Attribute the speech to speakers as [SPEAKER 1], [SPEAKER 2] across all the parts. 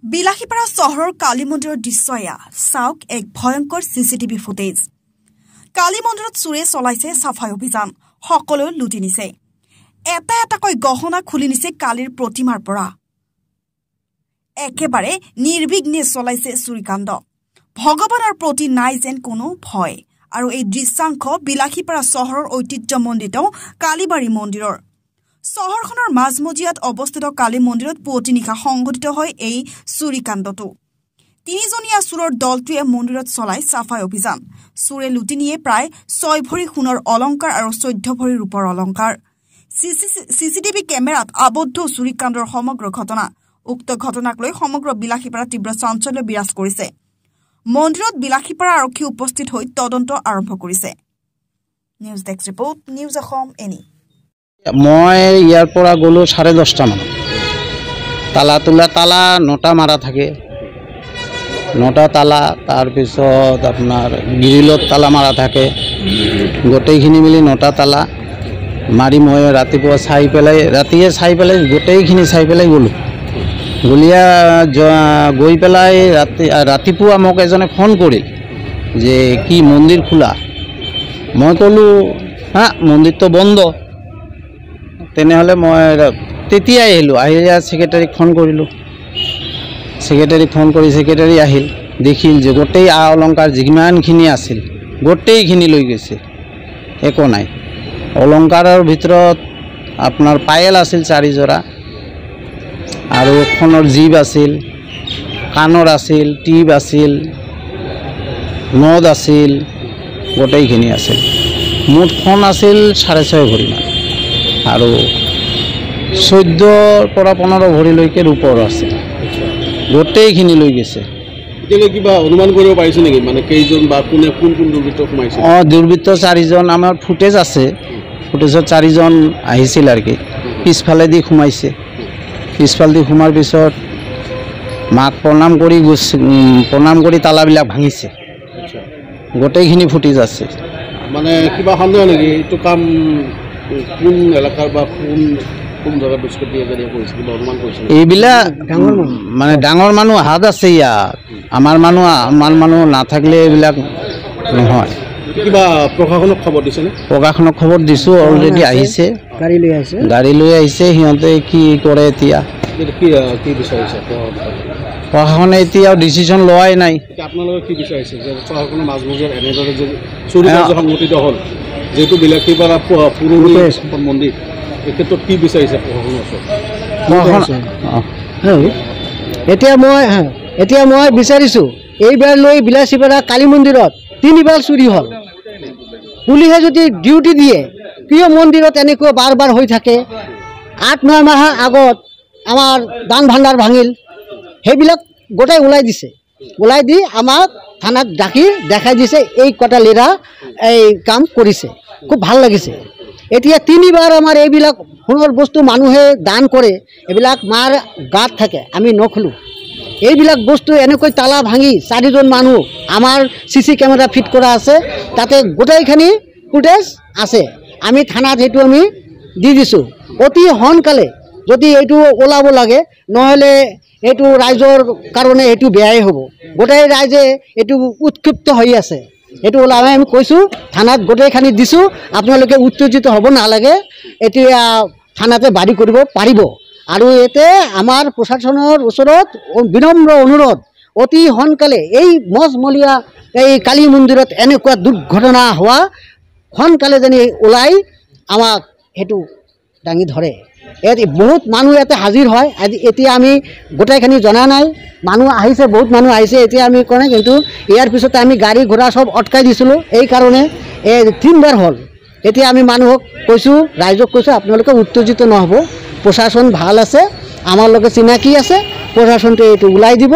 [SPEAKER 1] বিলাসীপাৰা চহৰৰ কালী মন্দিৰৰ দৃশ্য এয়া চাওক এক ভয়ংকৰ চিচিটিভি ফুটেজ। কালী মন্দিৰত চুৰে চলাইছে সাফাই অভিযান, সকলো লুটি নিছে। এটা এটাকৈ গহনা খুলি নিছে কালীৰ প্ৰতিমাৰ পৰা। একেবাৰে নিৰ্বিঘ্নে চলাইছে চুৰিকাণ্ড। ভগৱানৰ প্ৰতি নাই যেন কোনো ভয়। আৰু এই দৃশ্যাংশ বিলাসীপাৰা চহৰৰ ঐতিহ্যমণ্ডিত কালীবাৰী মন্দিৰৰ। চহৰখনৰ মাজমজিয়াত অৱস্থিত কালী মন্দিৰত পুৱতি নিশা সংঘটিত হয় এই চুৰিকাণ্ডটো। তিনিজনীয়া চোৰৰ দলটোৱে মন্দিৰত চলাই সাফাই অভিযান। চোৰে লুটি নিয়ে প্ৰায় 6 ভৰি সোণৰ অলংকাৰ আৰু 14 ভৰি ৰূপৰ অলংকাৰ। চিচিটিভি কেমেৰাত আবদ্ধ চুৰিকাণ্ডৰ সমগ্ৰ ঘটনা। উক্ত ঘটনাক লৈ সমগ্ৰ বিলাসীপাৰা তীব্ৰ চাঞ্চল্য বিৰাজ কৰিছে। মন্দিৰত বিলাসীপাৰা আৰক্ষী উপস্থিত হৈ তদন্ত আৰম্ভ কৰিছে। News desk report, news Assam any.
[SPEAKER 2] মই ইয়াৰ পৰা গ'লোঁ 10:30 মানত। তালা 9টা মাৰা থাকে, 9টা তালা। তাৰপিছত আপোনাৰ গ্ৰিলত তালা মাৰা থাকে। গোটেইখিনি মিলি 9টা তালা মাৰি মই ৰাতিপুৱা ৰাতিয়ে চাই পেলাই গোটেইখিনি চাই পেলাই গ'লোঁ। গৈ পেলাই ৰাতিপুৱা মোক এজনে ফোন কৰিল যে কি মন্দিৰ খোলা। মই ক'লোঁ মন্দিৰটো বন্ধ। তেনেহ'লে মই তেতিয়াই আহিলোঁ। আহি ছেক্ৰেটাৰীক ফোন কৰিলোঁ। ছেক্ৰেটাৰী আহিল, দেখিল যে গোটেই অলংকাৰ যিমানখিনি আছিল গোটেইখিনি লৈ গৈছে, একো নাই। অলংকাৰৰ ভিতৰত আপোনাৰ পায়েল আছিল 4 যোৰা, আৰু সোণৰ জীৱ আছিল, কাণৰ আছিল, টিপ আছিল, নদ আছিল, গোটেইখিনি আছিল। মুঠ সোণ আছিল 6.5 ভৰিমান, আৰু 14 পৰা 15 ভৰিলৈকে ৰূপৰ আছে। গোটেইখিনি লৈ গৈছে।
[SPEAKER 3] এতিয়ালৈ কিবা অনুমান কৰিব পাৰিছে নেকি, মানে কেইজন বা কোন দুৰ্বৃত্ত সোমাইছে?
[SPEAKER 2] দুৰ্বৃত্ত 4জন আমাৰ ফুটেজ আছে। ফুটেজত 4জন আহিছিল আৰু কি পিছফালেদি সোমাইছে। পিছফালেদি সোমাৰ পিছত মাক প্ৰণাম কৰি তালাবিলাক ভাঙিছে। গোটেইখিনি ফুটেজ আছে।
[SPEAKER 3] মানে কিবা সন্দেহ নেকি এইটো কাম কোন এলেকাৰ বা কোন জেগাত দুষ্কৃতি কৰিছে, কিবা অনুমান কৰিছে?
[SPEAKER 2] এইবিলাক মানে ডাঙৰ মানুহ হাত আছে ইয়াত। আমাৰ মানুহ নাথাকিলে এইবিলাক নহয়।
[SPEAKER 3] কিবা প্ৰশাসনক খবৰ দিছেনে?
[SPEAKER 2] প্ৰশাসনক খবৰ দিছোঁ, অলৰেডি আহিছে, গাড়ী লৈ আহিছে। সিহঁতে কি কৰে এতিয়া
[SPEAKER 3] কি বিচাৰিছে
[SPEAKER 2] প্ৰশাসনে? এতিয়াও ডিচিশ্যন লোৱাই নাই।
[SPEAKER 3] আপোনালোকে কি বিচাৰিছে যে চহৰখনৰ মাজমজিয়াত এনেদৰে যে চুৰি কাৰ্য সংঘটিত হ'ল, যিহেতু বিলাসীপাৰা পুৰণি মন্দিৰ, এই ক্ষেত্ৰত কি বিচাৰিছে প্ৰশাসনৰ?
[SPEAKER 4] এতিয়া মই বিচাৰিছোঁ, এইবাৰ লৈ বিলাসীপাৰা কালী মন্দিৰত 3বাৰ চুৰি হ'ল। পুলিচে যদি ডিউটি দিয়ে, কিয় মন্দিৰত এনেকুৱা বাৰ হৈ থাকে? 8-9 মাহ আগত আমাৰ দান ভাণ্ডাৰ ভাঙিল, সেইবিলাক গোটেই ওলাই দিছে। ওলাই দি আমাক থানাত দেখাই দিছে এই কটা লেৰা এই কাম কৰিছে। খুব ভাল লাগিছে। এতিয়া 3বাৰ আমাৰ এইবিলাক সোণৰ বস্তু মানুহে দান কৰে, এইবিলাক মাৰ গাত থাকে, আমি নখোলোঁ। এইবিলাক বস্তু এনেকৈ তালা ভাঙি 4জন মানুহ, আমাৰ CC কেমেৰা ফিট কৰা আছে, তাতে গোটেইখিনি ফুটেজ আছে। আমি থানাত সেইটো আমি দি দিছোঁ। অতি সোনকালে যদি এইটো ওলাব লাগে, নহ'লে এইটো ৰাইজৰ কাৰণে এইটো বেয়াই হ'ব। গোটেই ৰাইজে এইটো উৎক্ষিপ্ত হৈ আছে। এইটো ওলাব আমি কৈছোঁ, থানাত গোটেইখিনি দিছোঁ। আপোনালোকে উত্তেজিত হ'ব নালাগে, এতিয়া থানাতে বাৰী কৰিব পাৰিব। আৰু ইয়াতে আমাৰ প্ৰশাসনৰ ওচৰত বিনম্ৰ অনুৰোধ, অতি সোনকালে এই মজমলীয়া এই কালী মন্দিৰত এনেকুৱা দুৰ্ঘটনা হোৱা সোনকালে যেন ওলাই আমাক সেইটো দাঙি ধৰে। বহুত মানুহ ইয়াতে হাজিৰ হয়। এতিয়া আমি গোটেইখিনি জনা নাই, মানুহ আহিছে, বহুত মানুহ আহিছে। এতিয়া আমি কোনে, কিন্তু ইয়াৰ পিছতে আমি গাড়ী ঘোঁৰা চব অটকাই দিছিলোঁ। এই কাৰণে 3বাৰ হ'ল। এতিয়া আমি মানুহক কৈছোঁ, ৰাইজক কৈছোঁ, আপোনালোকে উত্তেজিত নহ'ব। প্ৰশাসন ভাল আছে, আমাৰ লগত চিনাকি আছে, প্ৰশাসনটোৱে এইটো ওলাই দিব,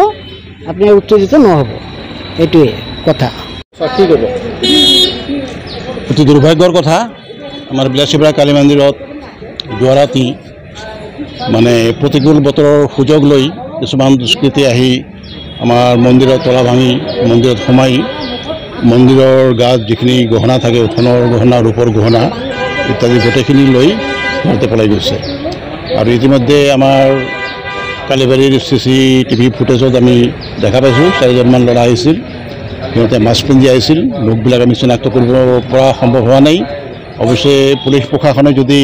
[SPEAKER 4] আপুনি উত্তেজিত নহ'ব। এইটোৱে কথা।
[SPEAKER 3] কি ক'ব?
[SPEAKER 5] অতি দুৰ্ভাগ্যৰ কথা, আমাৰ বিলাসীপাৰা কালী মন্দিৰত যোৱা ৰাতি মানে প্ৰতিকূল বতৰৰ সুযোগ লৈ কিছুমান দুষ্কৃতি আহি আমাৰ মন্দিৰৰ তলা ভাঙি মন্দিৰত সোমাই মন্দিৰৰ গাত যিখিনি গহনা থাকে, সোণৰ গহনা, ৰূপৰ গহনা ইত্যাদি গোটেইখিনি লৈ সিহঁতে পলাই গৈছে। আৰু ইতিমধ্যে আমাৰ কালিবাৰীৰ CCTV ফুটেজত আমি দেখা পাইছোঁ 4জনমান ল'ৰা আহিছিল, সিহঁতে মাস্ক পিন্ধি আহিছিল, লোকবিলাক আমি চিনাক্ত কৰিব পৰা সম্ভৱ হোৱা নাই। অৱশ্যে পুলিচ প্ৰশাসনে যদি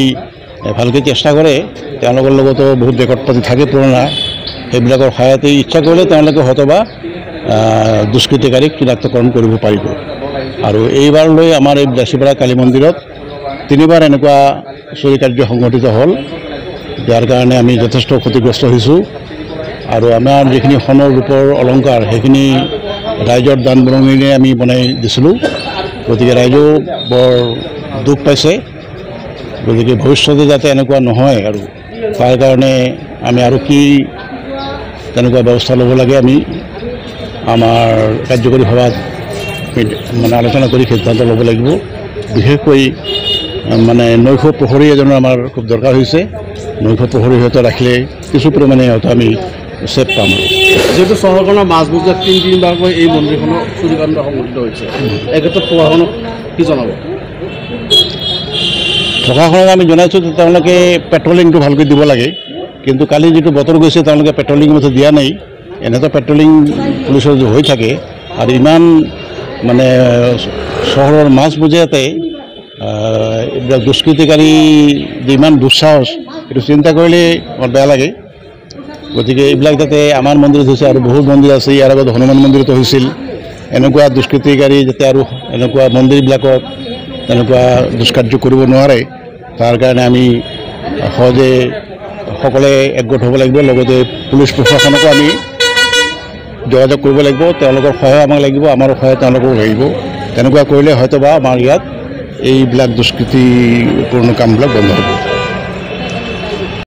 [SPEAKER 5] ভালকৈ চেষ্টা কৰে তেওঁলোকৰ লগতো বহুত ৰেকৰ্ড পাতি থাকে পুৰণা, সেইবিলাকৰ সহায়তে ইচ্ছা কৰিলে তেওঁলোকে হয়তোবা দুষ্কৃতিকাৰীক চিনাক্তকৰণ কৰিব পাৰিব। আৰু এইবাৰলৈ আমাৰ এই বিলাসীপাৰা কালী মন্দিৰত 3বাৰ এনেকুৱা চুৰি কাৰ্য সংঘটিত হ'ল, যাৰ কাৰণে আমি যথেষ্ট ক্ষতিগ্ৰস্ত হৈছোঁ। আৰু আমাৰ যিখিনি সোণৰ ৰূপৰ অলংকাৰ সেইখিনি ৰাইজৰ দান বৰঙণিৰে আমি বনাই দিছিলোঁ, গতিকে ৰাইজেও বৰ দুখ পাইছে। গতিকে ভৱিষ্যতে যাতে এনেকুৱা নহয় আৰু তাৰ কাৰণে আমি আৰু কি তেনেকুৱা ব্যৱস্থা ল'ব লাগে আমি আমাৰ কাৰ্যকৰী সভাত মানে আলোচনা কৰি সিদ্ধান্ত ল'ব লাগিব। বিশেষকৈ মানে নৈশ প্ৰহৰী এজনৰ আমাৰ খুব দৰকাৰ হৈছে। নৈশ প্ৰহৰী হয়তো ৰাখিলে কিছু পৰিমাণে হয়তো আমি চেফ পাম।
[SPEAKER 3] যিহেতু চহৰখনৰ মাজমজিয়াত 3-3বাৰকৈ এই মন্দিৰখনৰ চুৰিকাণ্ড সংঘটিত হৈছে, এই ক্ষেত্ৰত প্ৰশাসনক কি জনাব?
[SPEAKER 5] প্ৰশাসনক আমি জনাইছোঁ যে তেওঁলোকে পেট্ৰলিংটো ভালকৈ দিব লাগে, কিন্তু কালি যিটো বতৰ গৈছে তেওঁলোকে পেট্ৰলিং মতে দিয়া নাই। এনেতো পেট্ৰলিং পুলিচৰ হৈ থাকে, আৰু ইমান মানে চহৰৰ মাজমজিয়াতে এইবিলাক দুষ্কৃতিকাৰী যে ইমান দুঃসাহস, এইটো চিন্তা কৰিলে মোৰ বেয়া লাগে। গতিকে এইবিলাক যাতে আমাৰ মন্দিৰত হৈছে আৰু বহুত মন্দিৰ আছে, ইয়াৰ আগত হনুমান মন্দিৰতো হৈছিল, এনেকুৱা দুষ্কৃতিকাৰী যাতে আৰু এনেকুৱা মন্দিৰবিলাকত তেনেকুৱা দুষ্কাৰ্য কৰিব নোৱাৰে, তাৰ কাৰণে আমি সহজে সকলোৱে একগোট হ'ব লাগিব। লগতে পুলিচ প্ৰশাসনকো আমি যোগাযোগ কৰিব লাগিব, তেওঁলোকৰ সহায় আমাক লাগিব, আমাৰো সহায় তেওঁলোকো লাগিব। তেনেকুৱা কৰিলে হয়তোবা আমাৰ ইয়াত এইবিলাক দুষ্কৃতিপূৰ্ণ কামবিলাক বন্ধ হ'ব।